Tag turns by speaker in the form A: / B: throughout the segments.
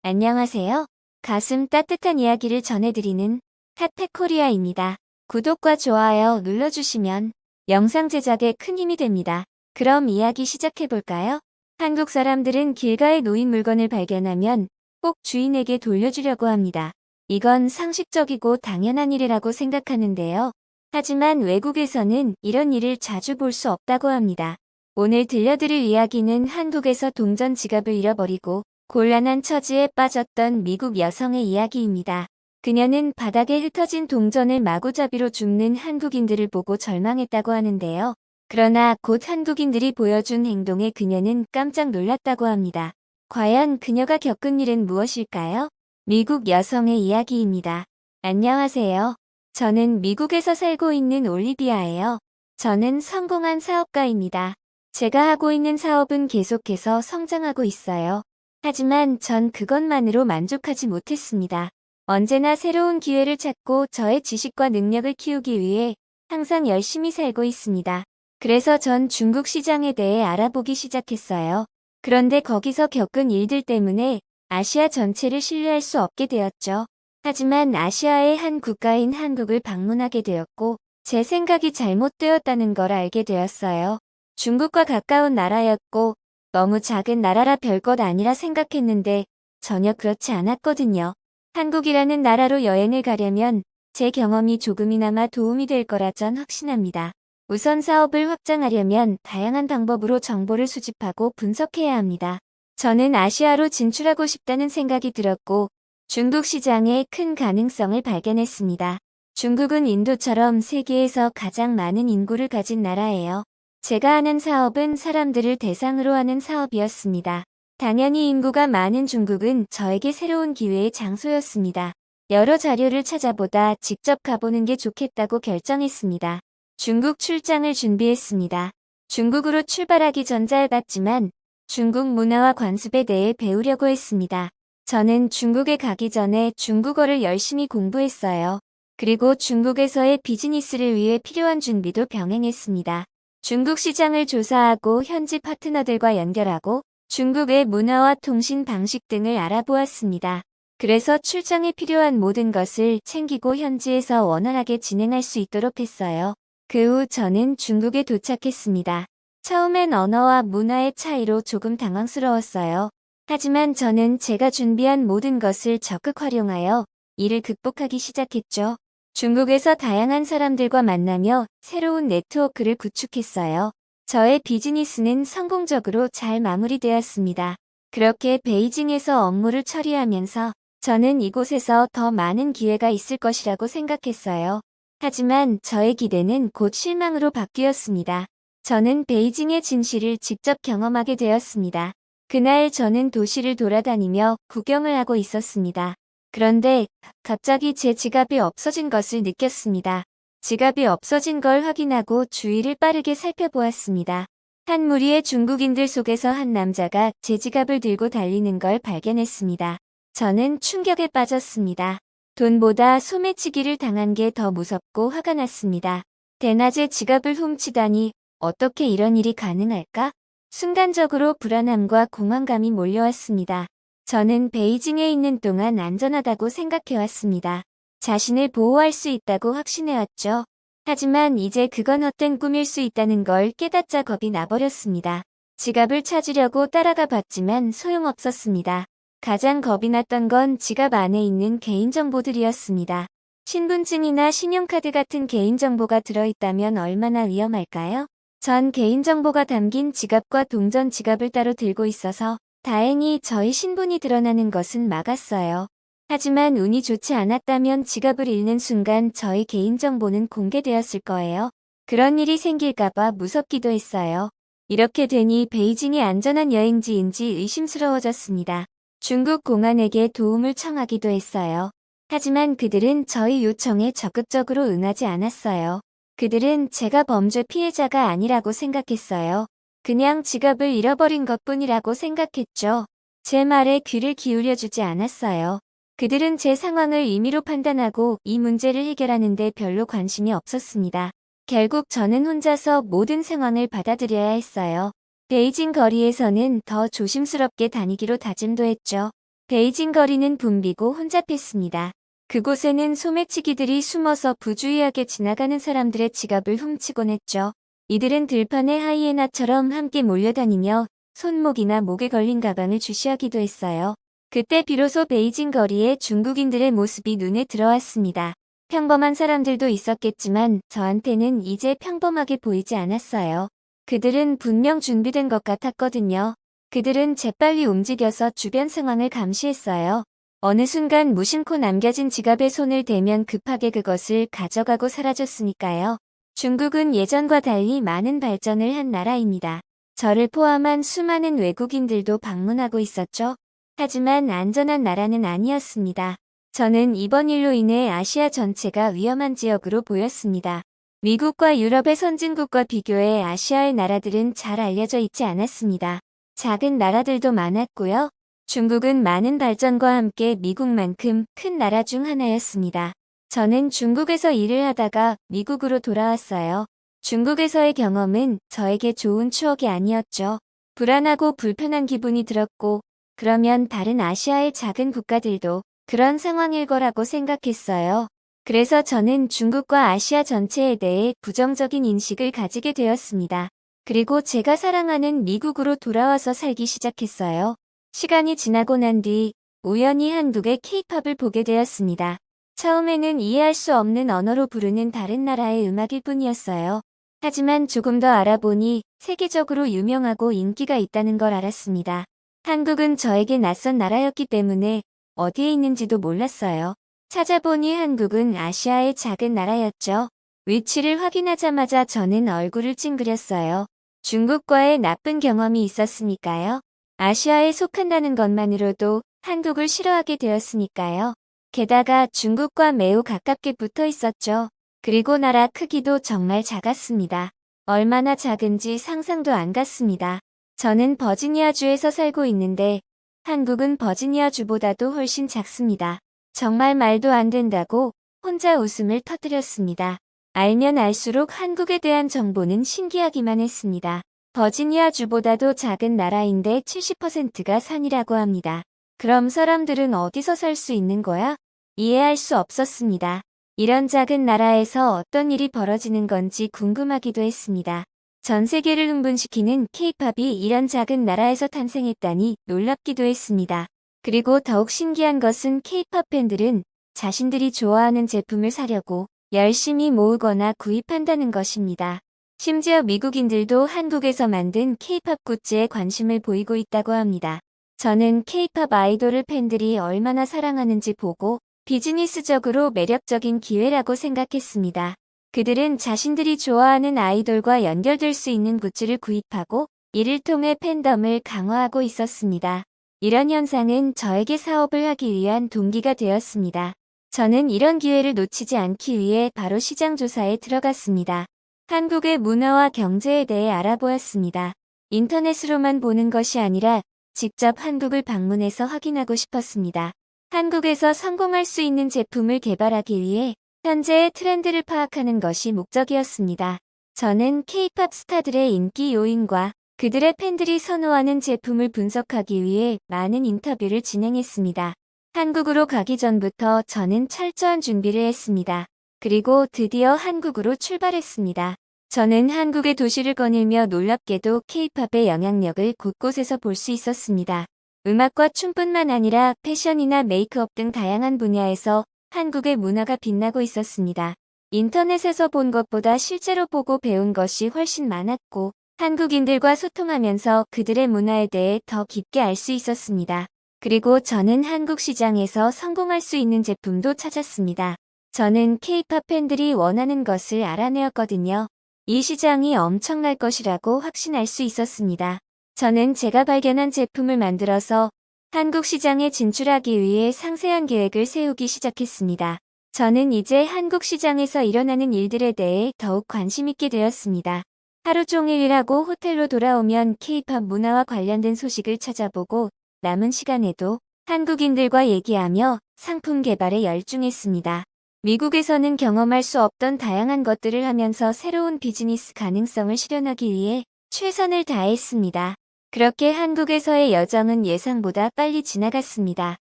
A: 안녕하세요. 가슴 따뜻한 이야기를 전해드리는 핫팩코리아입니다. 구독과 좋아요 눌러주시면 영상 제작에 큰 힘이 됩니다. 그럼 이야기 시작해볼까요? 한국 사람들은 길가에 놓인 물건을 발견하면 꼭 주인에게 돌려주려고 합니다. 이건 상식적이고 당연한 일이라고 생각하는데요. 하지만 외국에서는 이런 일을 자주 볼 수 없다고 합니다. 오늘 들려드릴 이야기는 한국에서 동전 지갑을 잃어버리고 곤란한 처지에 빠졌던 미국 여성의 이야기입니다. 그녀는 바닥에 흩어진 동전을 마구잡이로 줍는 한국인들을 보고 절망했다고 하는데요. 그러나 곧 한국인들이 보여준 행동에 그녀는 깜짝 놀랐다고 합니다. 과연 그녀가 겪은 일은 무엇일까요? 미국 여성의 이야기입니다. 안녕하세요. 저는 미국에서 살고 있는 올리비아예요. 저는 성공한 사업가입니다. 제가 하고 있는 사업은 계속해서 성장하고 있어요. 하지만 전 그것만으로 만족하지 못했습니다. 언제나 새로운 기회를 찾고 저의 지식과 능력을 키우기 위해 항상 열심히 살고 있습니다. 그래서 전 중국 시장에 대해 알아보기 시작했어요. 그런데 거기서 겪은 일들 때문에 아시아 전체를 신뢰할 수 없게 되었죠. 하지만 아시아의 한 국가인 한국을 방문하게 되었고 제 생각이 잘못되었다는 걸 알게 되었어요. 중국과 가까운 나라였고 너무 작은 나라라 별것 아니라 생각했는데 전혀 그렇지 않았거든요. 한국이라는 나라로 여행을 가려면 제 경험이 조금이나마 도움이 될 거라 전 확신합니다. 우선 사업을 확장하려면 다양한 방법으로 정보를 수집하고 분석해야 합니다. 저는 아시아로 진출하고 싶다는 생각이 들었고 중국 시장에 큰 가능성을 발견했습니다. 중국은 인도처럼 세계에서 가장 많은 인구를 가진 나라예요. 제가 하는 사업은 사람들을 대상으로 하는 사업이었습니다. 당연히 인구가 많은 중국은 저에게 새로운 기회의 장소였습니다. 여러 자료를 찾아보다 직접 가보는 게 좋겠다고 결정했습니다. 중국 출장을 준비했습니다. 중국으로 출발하기 전 짧았지만 중국 문화와 관습에 대해 배우려고 했습니다. 저는 중국에 가기 전에 중국어를 열심히 공부했어요. 그리고 중국에서의 비즈니스를 위해 필요한 준비도 병행했습니다. 중국 시장을 조사하고 현지 파트너들과 연결하고 중국의 문화와 통신 방식 등을 알아보았습니다. 그래서 출장에 필요한 모든 것을 챙기고 현지에서 원활하게 진행할 수 있도록 했어요. 그 후 저는 중국에 도착했습니다. 처음엔 언어와 문화의 차이로 조금 당황스러웠어요. 하지만 저는 제가 준비한 모든 것을 적극 활용하여 이를 극복하기 시작했죠. 중국에서 다양한 사람들과 만나며 새로운 네트워크를 구축했어요. 저의 비즈니스는 성공적으로 잘 마무리되었습니다. 그렇게 베이징에서 업무를 처리하면서 저는 이곳에서 더 많은 기회가 있을 것이라고 생각했어요. 하지만 저의 기대는 곧 실망으로 바뀌었습니다. 저는 베이징의 진실을 직접 경험하게 되었습니다. 그날 저는 도시를 돌아다니며 구경을 하고 있었습니다. 그런데 갑자기 제 지갑이 없어진 것을 느꼈습니다. 지갑이 없어진 걸 확인하고 주위를 빠르게 살펴보았습니다. 한 무리의 중국인들 속에서 한 남자가 제 지갑을 들고 달리는 걸 발견했습니다. 저는 충격에 빠졌습니다. 돈보다 소매치기를 당한 게 더 무섭고 화가 났습니다. 대낮에 지갑을 훔치다니 어떻게 이런 일이 가능할까? 순간적으로 불안함과 공황감이 몰려왔습니다. 저는 베이징에 있는 동안 안전하다고 생각해왔습니다. 자신을 보호할 수 있다고 확신해왔죠. 하지만 이제 그건 헛된 꿈일 수 있다는 걸 깨닫자 겁이 나버렸습니다. 지갑을 찾으려고 따라가 봤지만 소용없었습니다. 가장 겁이 났던 건 지갑 안에 있는 개인정보들이었습니다. 신분증이나 신용카드 같은 개인정보가 들어있다면 얼마나 위험할까요? 전 개인정보가 담긴 지갑과 동전 지갑을 따로 들고 있어서 다행히 저희 신분이 드러나는 것은 막았어요. 하지만 운이 좋지 않았다면 지갑을 잃는 순간 저희 개인정보는 공개되었을 거예요. 그런 일이 생길까봐 무섭기도 했어요. 이렇게 되니 베이징이 안전한 여행지인지 의심스러워졌습니다. 중국 공안에게 도움을 청하기도 했어요. 하지만 그들은 저희 요청에 적극적으로 응하지 않았어요. 그들은 제가 범죄 피해자가 아니라고 생각했어요. 그냥 지갑을 잃어버린 것뿐이라고 생각했죠. 제 말에 귀를 기울여주지 않았어요. 그들은 제 상황을 임의로 판단하고 이 문제를 해결하는 데 별로 관심이 없었습니다. 결국 저는 혼자서 모든 상황을 받아들여야 했어요. 베이징 거리에서는 더 조심스럽게 다니기로 다짐도 했죠. 베이징 거리는 붐비고 혼잡했습니다. 그곳에는 소매치기들이 숨어서 부주의하게 지나가는 사람들의 지갑을 훔치곤 했죠. 이들은 들판의 하이에나처럼 함께 몰려다니며 손목이나 목에 걸린 가방을 주시하기도 했어요. 그때 비로소 베이징 거리에 중국인들의 모습이 눈에 들어왔습니다. 평범한 사람들도 있었겠지만 저한테는 이제 평범하게 보이지 않았어요. 그들은 분명 준비된 것 같았거든요. 그들은 재빨리 움직여서 주변 상황을 감시했어요. 어느 순간 무심코 남겨진 지갑에 손을 대면 급하게 그것을 가져가고 사라졌으니까요. 중국은 예전과 달리 많은 발전을 한 나라입니다. 저를 포함한 수많은 외국인들도 방문하고 있었죠. 하지만 안전한 나라는 아니었습니다. 저는 이번 일로 인해 아시아 전체가 위험한 지역으로 보였습니다. 미국과 유럽의 선진국과 비교해 아시아의 나라들은 잘 알려져 있지 않았습니다. 작은 나라들도 많았고요. 중국은 많은 발전과 함께 미국만큼 큰 나라 중 하나였습니다. 저는 중국에서 일을 하다가 미국으로 돌아왔어요. 중국에서의 경험은 저에게 좋은 추억이 아니었죠. 불안하고 불편한 기분이 들었고, 그러면 다른 아시아의 작은 국가들도 그런 상황일 거라고 생각했어요. 그래서 저는 중국과 아시아 전체에 대해 부정적인 인식을 가지게 되었습니다. 그리고 제가 사랑하는 미국으로 돌아와서 살기 시작했어요. 시간이 지나고 난 뒤 우연히 한국의 K-팝을 보게 되었습니다. 처음에는 이해할 수 없는 언어로 부르는 다른 나라의 음악일 뿐이었어요. 하지만 조금 더 알아보니 세계적으로 유명하고 인기가 있다는 걸 알았습니다. 한국은 저에게 낯선 나라였기 때문에 어디에 있는지도 몰랐어요. 찾아보니 한국은 아시아의 작은 나라였죠. 위치를 확인하자마자 저는 얼굴을 찡그렸어요. 중국과의 나쁜 경험이 있었으니까요. 아시아에 속한다는 것만으로도 한국을 싫어하게 되었으니까요. 게다가 중국과 매우 가깝게 붙어 있었죠. 그리고 나라 크기도 정말 작았습니다. 얼마나 작은지 상상도 안 갔습니다. 저는 버지니아주에서 살고 있는데 한국은 버지니아주보다도 훨씬 작습니다. 정말 말도 안 된다고 혼자 웃음을 터뜨렸습니다. 알면 알수록 한국에 대한 정보는 신기하기만 했습니다. 버지니아주보다도 작은 나라인데 70%가 산이라고 합니다. 그럼 사람들은 어디서 살 수 있는 거야? 이해할 수 없었습니다. 이런 작은 나라에서 어떤 일이 벌어지는 건지 궁금하기도 했습니다. 전 세계를 흥분시키는 K-팝이 이런 작은 나라에서 탄생했다니 놀랍기도 했습니다. 그리고 더욱 신기한 것은 K-팝 팬들은 자신들이 좋아하는 제품을 사려고 열심히 모으거나 구입한다는 것입니다. 심지어 미국인들도 한국에서 만든 K-팝 굿즈에 관심을 보이고 있다고 합니다. 저는 K-팝 아이돌을 팬들이 얼마나 사랑하는지 보고 비즈니스적으로 매력적인 기회라고 생각했습니다. 그들은 자신들이 좋아하는 아이돌과 연결될 수 있는 굿즈를 구입하고 이를 통해 팬덤을 강화하고 있었습니다. 이런 현상은 저에게 사업을 하기 위한 동기가 되었습니다. 저는 이런 기회를 놓치지 않기 위해 바로 시장 조사에 들어갔습니다. 한국의 문화와 경제에 대해 알아보았습니다. 인터넷으로만 보는 것이 아니라 직접 한국을 방문해서 확인하고 싶었습니다. 한국에서 성공할 수 있는 제품을 개발하기 위해 현재의 트렌드를 파악하는 것이 목적이었습니다. 저는 K-팝 스타들의 인기 요인과 그들의 팬들이 선호하는 제품을 분석하기 위해 많은 인터뷰를 진행했습니다. 한국으로 가기 전부터 저는 철저한 준비를 했습니다. 그리고 드디어 한국으로 출발했습니다. 저는 한국의 도시를 거닐며 놀랍게도 K-팝의 영향력을 곳곳에서 볼 수 있었습니다. 음악과 춤뿐만 아니라 패션이나 메이크업 등 다양한 분야에서 한국의 문화가 빛나고 있었습니다. 인터넷에서 본 것보다 실제로 보고 배운 것이 훨씬 많았고 한국인들과 소통하면서 그들의 문화에 대해 더 깊게 알 수 있었습니다. 그리고 저는 한국 시장에서 성공할 수 있는 제품도 찾았습니다. 저는 K-팝 팬들이 원하는 것을 알아내었거든요. 이 시장이 엄청날 것이라고 확신할 수 있었습니다. 저는 제가 발견한 제품을 만들어서 한국 시장에 진출하기 위해 상세한 계획을 세우기 시작했습니다. 저는 이제 한국 시장에서 일어나는 일들에 대해 더욱 관심 있게 되었습니다. 하루 종일 일하고 호텔로 돌아오면 K-팝 문화와 관련된 소식을 찾아보고 남은 시간에도 한국인들과 얘기하며 상품 개발에 열중했습니다. 미국에서는 경험할 수 없던 다양한 것들을 하면서 새로운 비즈니스 가능성을 실현하기 위해 최선을 다했습니다. 그렇게 한국에서의 여정은 예상보다 빨리 지나갔습니다.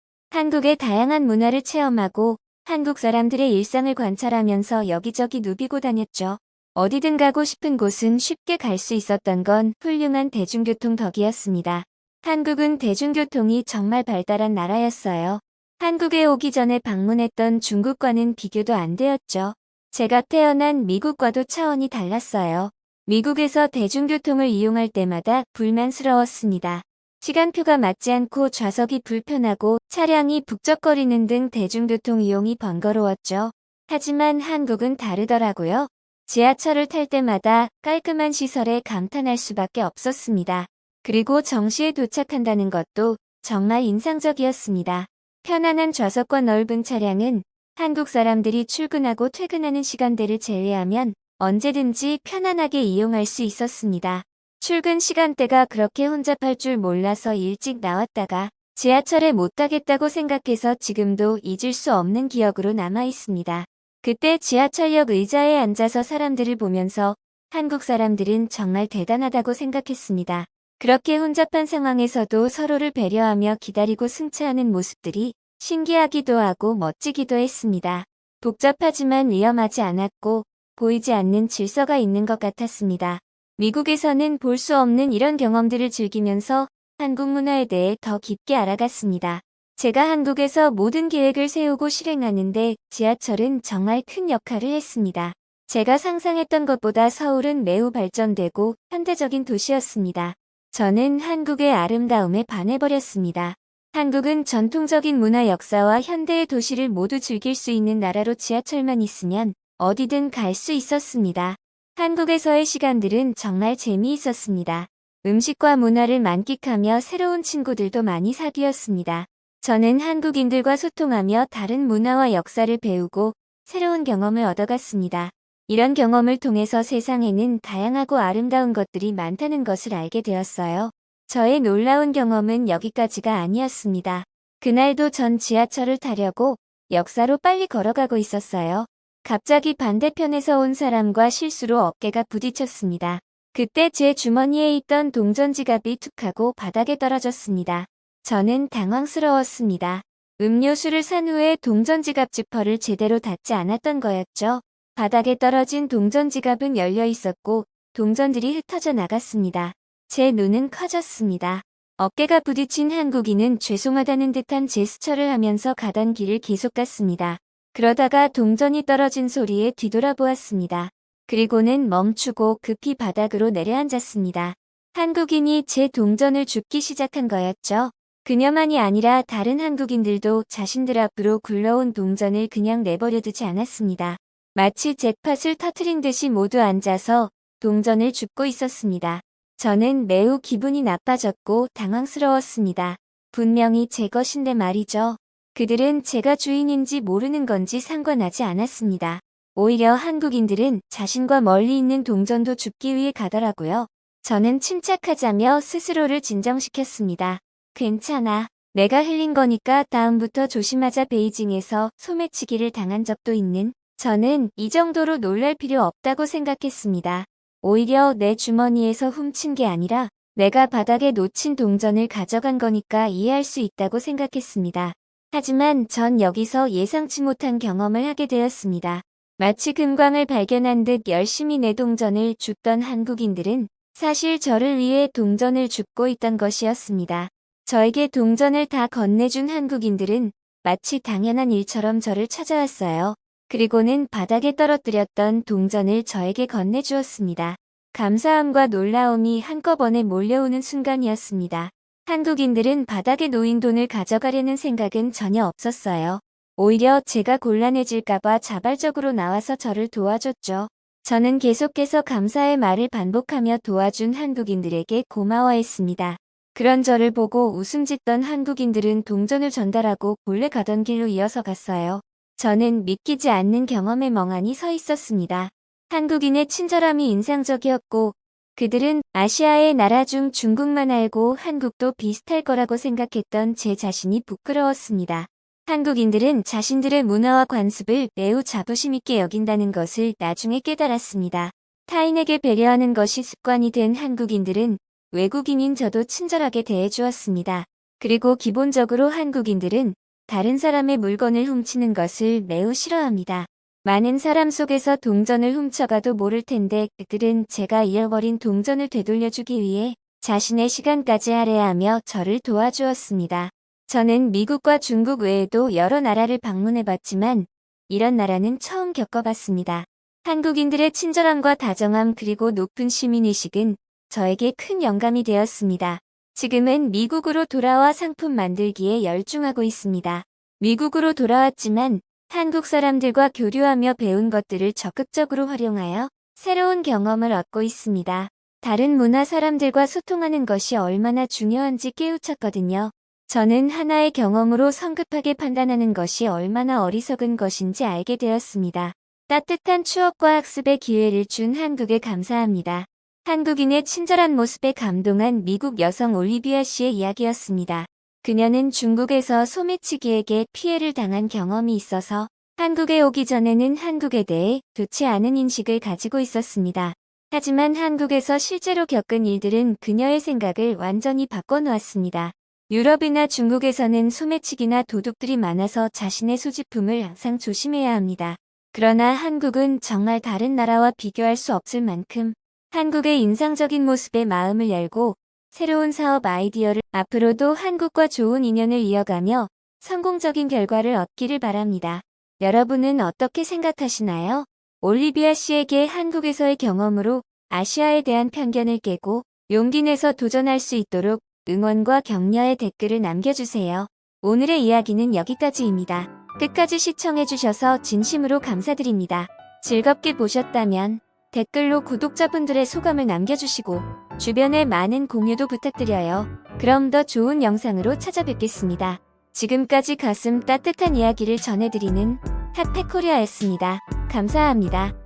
A: 한국의 다양한 문화를 체험하고 한국 사람들의 일상을 관찰하면서 여기저기 누비고 다녔죠. 어디든 가고 싶은 곳은 쉽게 갈 수 있었던 건 훌륭한 대중교통 덕이었습니다. 한국은 대중교통이 정말 발달한 나라였어요. 한국에 오기 전에 방문했던 중국과는 비교도 안 되었죠. 제가 태어난 미국과도 차원이 달랐어요. 미국에서 대중교통을 이용할 때마다 불만스러웠습니다. 시간표가 맞지 않고 좌석이 불편하고 차량이 북적거리는 등 대중교통 이용이 번거로웠죠. 하지만 한국은 다르더라고요. 지하철을 탈 때마다 깔끔한 시설에 감탄할 수밖에 없었습니다. 그리고 정시에 도착한다는 것도 정말 인상적이었습니다. 편안한 좌석과 넓은 차량은 한국 사람들이 출근하고 퇴근하는 시간대를 제외하면 언제든지 편안하게 이용할 수 있었습니다. 출근 시간대가 그렇게 혼잡할 줄 몰라서 일찍 나왔다가 지하철에 못 타겠다고 생각해서 지금도 잊을 수 없는 기억으로 남아 있습니다. 그때 지하철역 의자에 앉아서 사람들을 보면서 한국 사람들은 정말 대단하다고 생각했습니다. 그렇게 혼잡한 상황에서도 서로를 배려하며 기다리고 승차하는 모습들이 신기하기도 하고 멋지기도 했습니다. 복잡하지만 위험하지 않았고 보이지 않는 질서가 있는 것 같았습니다. 미국에서는 볼 수 없는 이런 경험들을 즐기면서 한국 문화에 대해 더 깊게 알아갔습니다. 제가 한국에서 모든 계획을 세우고 실행하는데 지하철은 정말 큰 역할을 했습니다. 제가 상상했던 것보다 서울은 매우 발전되고 현대적인 도시였습니다. 저는 한국의 아름다움에 반해버렸습니다. 한국은 전통적인 문화 역사와 현대의 도시를 모두 즐길 수 있는 나라로 지하철만 있으면 어디든 갈 수 있었습니다. 한국에서의 시간들은 정말 재미있었습니다. 음식과 문화를 만끽하며 새로운 친구들도 많이 사귀었습니다. 저는 한국인들과 소통하며 다른 문화와 역사를 배우고 새로운 경험을 얻어갔습니다. 이런 경험을 통해서 세상에는 다양하고 아름다운 것들이 많다는 것을 알게 되었어요. 저의 놀라운 경험은 여기까지가 아니었습니다. 그날도 전 지하철을 타려고 역사로 빨리 걸어가고 있었어요. 갑자기 반대편에서 온 사람과 실수로 어깨가 부딪혔습니다. 그때 제 주머니에 있던 동전 지갑이 툭 하고 바닥에 떨어졌습니다. 저는 당황스러웠습니다. 음료수를 산 후에 동전 지갑 지퍼를 제대로 닫지 않았던 거였죠. 바닥에 떨어진 동전 지갑은 열려 있었고 동전들이 흩어져 나갔습니다. 제 눈은 커졌습니다. 어깨가 부딪힌 한국인은 죄송하다는 듯한 제스처를 하면서 가던 길을 계속 갔습니다. 그러다가 동전이 떨어진 소리에 뒤돌아보았습니다. 그리고는 멈추고 급히 바닥으로 내려앉았습니다. 한국인이 제 동전을 줍기 시작한 거였죠. 그녀만이 아니라 다른 한국인들도 자신들 앞으로 굴러온 동전을 그냥 내버려두지 않았습니다. 마치 잭팟을 터트린 듯이 모두 앉아서 동전을 줍고 있었습니다. 저는 매우 기분이 나빠졌고 당황스러웠습니다. 분명히 제 것인데 말이죠. 그들은 제가 주인인지 모르는 건지 상관하지 않았습니다. 오히려 한국인들은 자신과 멀리 있는 동전도 줍기 위해 가더라고요. 저는 침착하자며 스스로를 진정시켰습니다. 괜찮아. 내가 흘린 거니까 다음부터 조심하자. 베이징에서 소매치기를 당한 적도 있는 저는 이 정도로 놀랄 필요 없다고 생각했습니다. 오히려 내 주머니에서 훔친 게 아니라 내가 바닥에 놓친 동전을 가져간 거니까 이해할 수 있다고 생각했습니다. 하지만 전 여기서 예상치 못한 경험을 하게 되었습니다. 마치 금광을 발견한 듯 열심히 내 동전을 줍던 한국인들은 사실 저를 위해 동전을 줍고 있던 것이었습니다. 저에게 동전을 다 건네준 한국인들은 마치 당연한 일처럼 저를 찾아왔어요. 그리고는 바닥에 떨어뜨렸던 동전을 저에게 건네주었습니다. 감사함과 놀라움이 한꺼번에 몰려오는 순간이었습니다. 한국인들은 바닥에 놓인 돈을 가져가려는 생각은 전혀 없었어요. 오히려 제가 곤란해질까봐 자발적으로 나와서 저를 도와줬죠. 저는 계속해서 감사의 말을 반복하며 도와준 한국인들에게 고마워했습니다. 그런 저를 보고 웃음 짓던 한국인들은 동전을 전달하고 본래 가던 길로 이어서 갔어요. 저는 믿기지 않는 경험에 멍하니 서 있었습니다. 한국인의 친절함이 인상적이었고 그들은 아시아의 나라 중 중국만 알고 한국도 비슷할 거라고 생각했던 제 자신이 부끄러웠습니다. 한국인들은 자신들의 문화와 관습을 매우 자부심 있게 여긴다는 것을 나중에 깨달았습니다. 타인에게 배려하는 것이 습관이 된 한국인들은 외국인인 저도 친절하게 대해주었습니다. 그리고 기본적으로 한국인들은 다른 사람의 물건을 훔치는 것을 매우 싫어합니다. 많은 사람 속에서 동전을 훔쳐가도 모를 텐데 그들은 제가 잃어버린 동전을 되돌려주기 위해 자신의 시간까지 할애하며 저를 도와주었습니다. 저는 미국과 중국 외에도 여러 나라를 방문해봤지만 이런 나라는 처음 겪어봤습니다. 한국인들의 친절함과 다정함 그리고 높은 시민의식은 저에게 큰 영감이 되었습니다. 지금은 미국으로 돌아와 상품 만들기에 열중하고 있습니다. 미국으로 돌아왔지만 한국 사람들과 교류하며 배운 것들을 적극적으로 활용하여 새로운 경험을 얻고 있습니다. 다른 문화 사람들과 소통하는 것이 얼마나 중요한지 깨우쳤거든요. 저는 하나의 경험으로 성급하게 판단하는 것이 얼마나 어리석은 것인지 알게 되었습니다. 따뜻한 추억과 학습의 기회를 준 한국에 감사합니다. 한국인의 친절한 모습에 감동한 미국 여성 올리비아 씨의 이야기였습니다. 그녀는 중국에서 소매치기에게 피해를 당한 경험이 있어서 한국에 오기 전에는 한국에 대해 좋지 않은 인식을 가지고 있었습니다. 하지만 한국에서 실제로 겪은 일들은 그녀의 생각을 완전히 바꿔놓았습니다. 유럽이나 중국에서는 소매치기나 도둑들이 많아서 자신의 소지품을 항상 조심해야 합니다. 그러나 한국은 정말 다른 나라와 비교할 수 없을 만큼 한국의 인상적인 모습에 마음을 열고 새로운 사업 아이디어를 앞으로도 한국과 좋은 인연을 이어가며 성공적인 결과를 얻기를 바랍니다. 여러분은 어떻게 생각하시나요? 올리비아 씨에게 한국에서의 경험으로 아시아에 대한 편견을 깨고 용기 내서 도전할 수 있도록 응원과 격려의 댓글을 남겨주세요. 오늘의 이야기는 여기까지입니다. 끝까지 시청해주셔서 진심으로 감사드립니다. 즐겁게 보셨다면 댓글로 구독자분들의 소감을 남겨주시고 주변에 많은 공유도 부탁드려요. 그럼 더 좋은 영상으로 찾아뵙겠습니다. 지금까지 가슴 따뜻한 이야기를 전해드리는 핫팩코리아였습니다. 감사합니다.